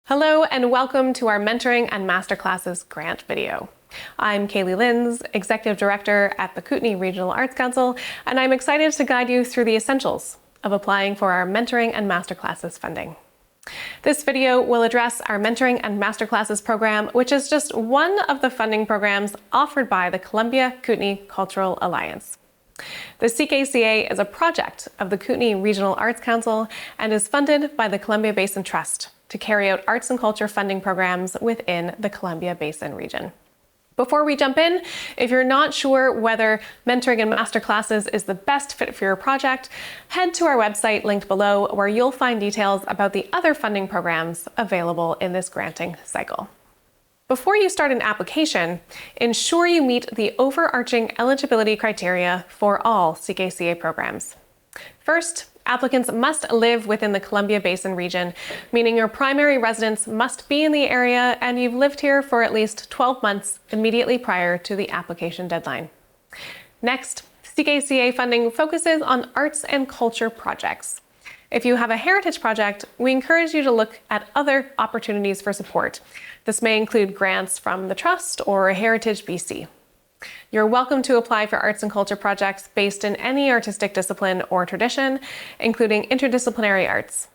Hello and welcome to our Mentoring and Masterclasses grant video. I'm Kaylee Linz, Executive Director at the Kootenay Regional Arts Council, and I'm excited to guide you through the essentials of applying for our Mentoring and Masterclasses funding. This video will address our Mentoring and Masterclasses program, which is just one of the funding programs offered by the Columbia Kootenay Cultural Alliance. The CKCA is a project of the Kootenay Regional Arts Council and is funded by the Columbia Basin Trust to carry out arts and culture funding programs within the Columbia Basin region. Before we jump in, if you're not sure whether Mentoring and Masterclasses is the best fit for your project, head to our website linked below where you'll find details about the other funding programs available in this granting cycle. Before you start an application, ensure you meet the overarching eligibility criteria for all CKCA programs. First, applicants must live within the Columbia Basin region, meaning your primary residence must be in the area and you've lived here for at least 12 months immediately prior to the application deadline. Next, CKCA funding focuses on arts and culture projects. If you have a heritage project, we encourage you to look at other opportunities for support. This may include grants from the Trust or Heritage BC. You're welcome to apply for arts and culture projects based in any artistic discipline or tradition, including interdisciplinary arts.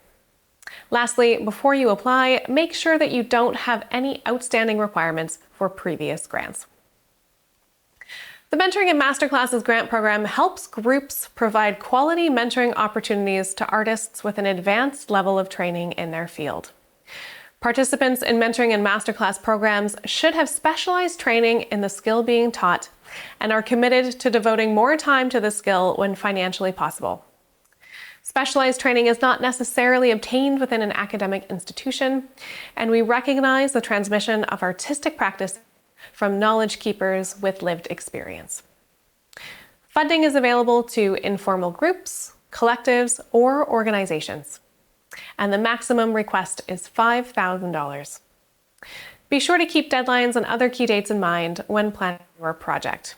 Lastly, before you apply, make sure that you don't have any outstanding requirements for previous grants. The Mentoring and Masterclasses grant program helps groups provide quality mentoring opportunities to artists with an advanced level of training in their field. Participants in Mentoring and Masterclass programs should have specialized training in the skill being taught and are committed to devoting more time to the skill when financially possible. Specialized training is not necessarily obtained within an academic institution, and we recognize the transmission of artistic practice from knowledge keepers with lived experience. Funding is available to informal groups, collectives, or organizations, and the maximum request is $5,000. Be sure to keep deadlines and other key dates in mind when planning your project.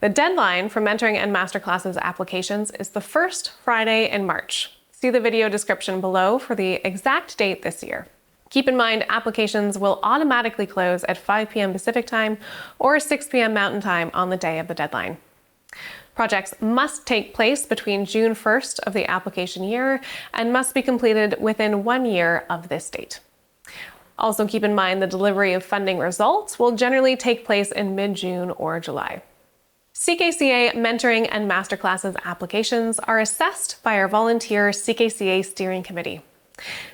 The deadline for Mentoring and Masterclasses applications is the first Friday in March. See the video description below for the exact date this year. Keep in mind, applications will automatically close at 5 p.m. Pacific Time or 6 p.m. Mountain Time on the day of the deadline. Projects must take place between June 1st of the application year and must be completed within 1 year of this date. Also keep in mind the delivery of funding results will generally take place in mid-June or July. CKCA Mentoring and Masterclasses applications are assessed by our volunteer CKCA Steering Committee.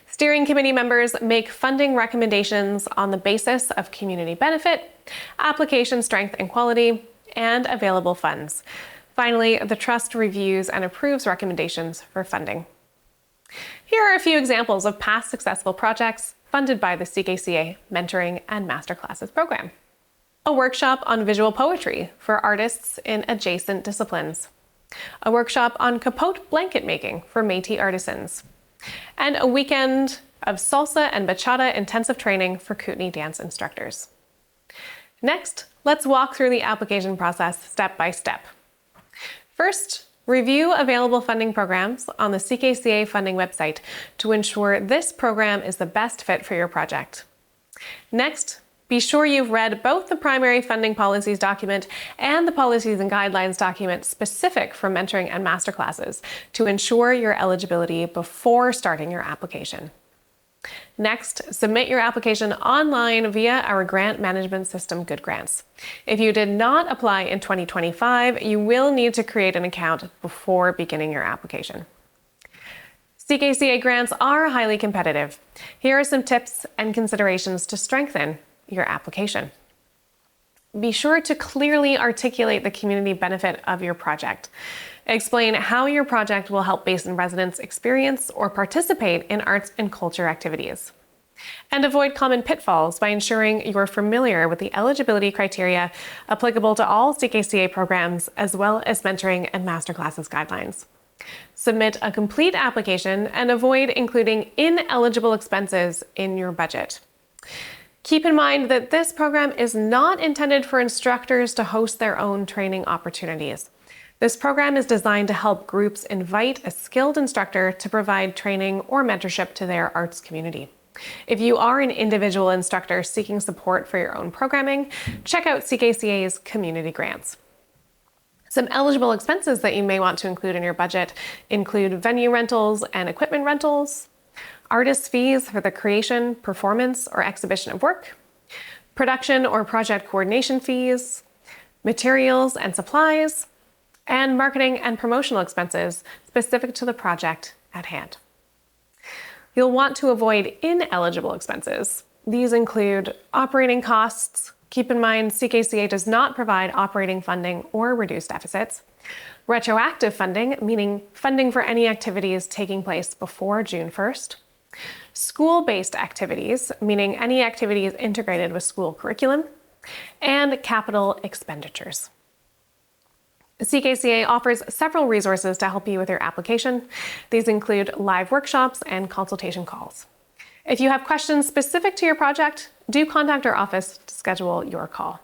Steering Committee members make funding recommendations on the basis of community benefit, application strength and quality, and available funds. Finally, the Trust reviews and approves recommendations for funding. Here are a few examples of past successful projects funded by the CKCA Mentoring and Masterclasses program. A workshop on visual poetry for artists in adjacent disciplines. A workshop on capote blanket making for Métis artisans. And a weekend of salsa and bachata intensive training for Kootenay dance instructors. Next, let's walk through the application process step by step. First, review available funding programs on the CKCA funding website to ensure this program is the best fit for your project. Next, be sure you've read both the primary funding policies document and the policies and guidelines document specific for Mentoring and Masterclasses to ensure your eligibility before starting your application. Next, submit your application online via our grant management system, Good Grants. If you did not apply in 2025, you will need to create an account before beginning your application. CKCA grants are highly competitive. Here are some tips and considerations to strengthen your application. Be sure to clearly articulate the community benefit of your project. Explain how your project will help Basin residents experience or participate in arts and culture activities. And avoid common pitfalls by ensuring you're familiar with the eligibility criteria applicable to all CKCA programs, as well as Mentoring and Masterclasses guidelines. Submit a complete application and avoid including ineligible expenses in your budget. Keep in mind that this program is not intended for instructors to host their own training opportunities. This program is designed to help groups invite a skilled instructor to provide training or mentorship to their arts community. If you are an individual instructor seeking support for your own programming, check out CKCA's community grants. Some eligible expenses that you may want to include in your budget include venue rentals and equipment rentals, artist fees for the creation, performance, or exhibition of work, production or project coordination fees, materials and supplies, and marketing and promotional expenses specific to the project at hand. You'll want to avoid ineligible expenses. These include operating costs. Keep in mind, CKCA does not provide operating funding or reduced deficits. Retroactive funding, meaning funding for any activities taking place before June 1st. School-based activities, meaning any activities integrated with school curriculum. And capital expenditures. CKCA offers several resources to help you with your application. These include live workshops and consultation calls. If you have questions specific to your project, do contact our office to schedule your call.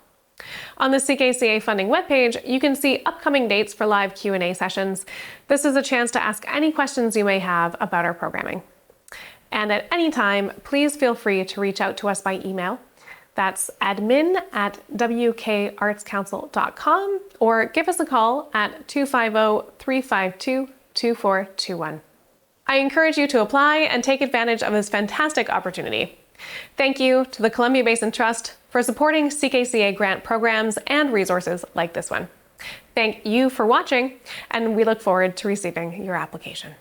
On the CKCA funding webpage, you can see upcoming dates for live Q&A sessions. This is a chance to ask any questions you may have about our programming. And at any time, please feel free to reach out to us by email. That's admin@wkartscouncil.com, or give us a call at 250-352-2421. I encourage you to apply and take advantage of this fantastic opportunity. Thank you to the Columbia Basin Trust for supporting CKCA grant programs and resources like this one. Thank you for watching, and we look forward to receiving your application.